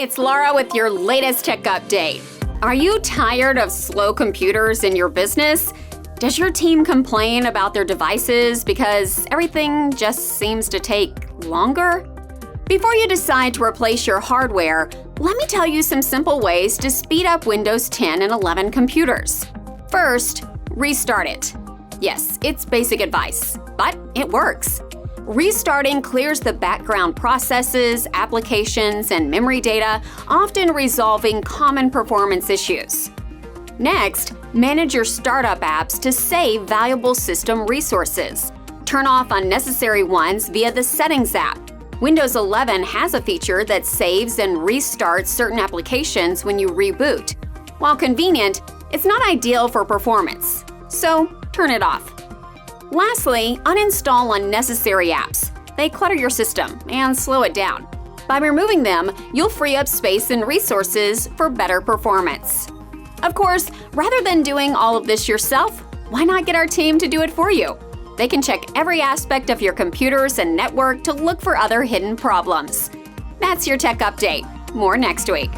it's Laura with your latest tech update. Are you tired of slow computers in your business? Does your team complain about their devices because everything just seems to take longer? Before you decide to replace your hardware, let me tell you some simple ways to speed up Windows 10 and 11 computers. First, restart it. Yes, it's basic advice, but it works. Restarting clears the background processes, applications, and memory data, often resolving common performance issues. Next, manage your startup apps to save valuable system resources. Turn off unnecessary ones via the Settings app. Windows 11 has a feature that saves and restarts certain applications when you reboot. While convenient, it's not ideal for performance, so turn it off. Lastly, uninstall unnecessary apps. They clutter your system and slow it down. By removing them, you'll free up space and resources for better performance. Of course, rather than doing all of this yourself, why not get our team to do it for you? They can check every aspect of your computers and network to look for other hidden problems. That's your tech update. More next week.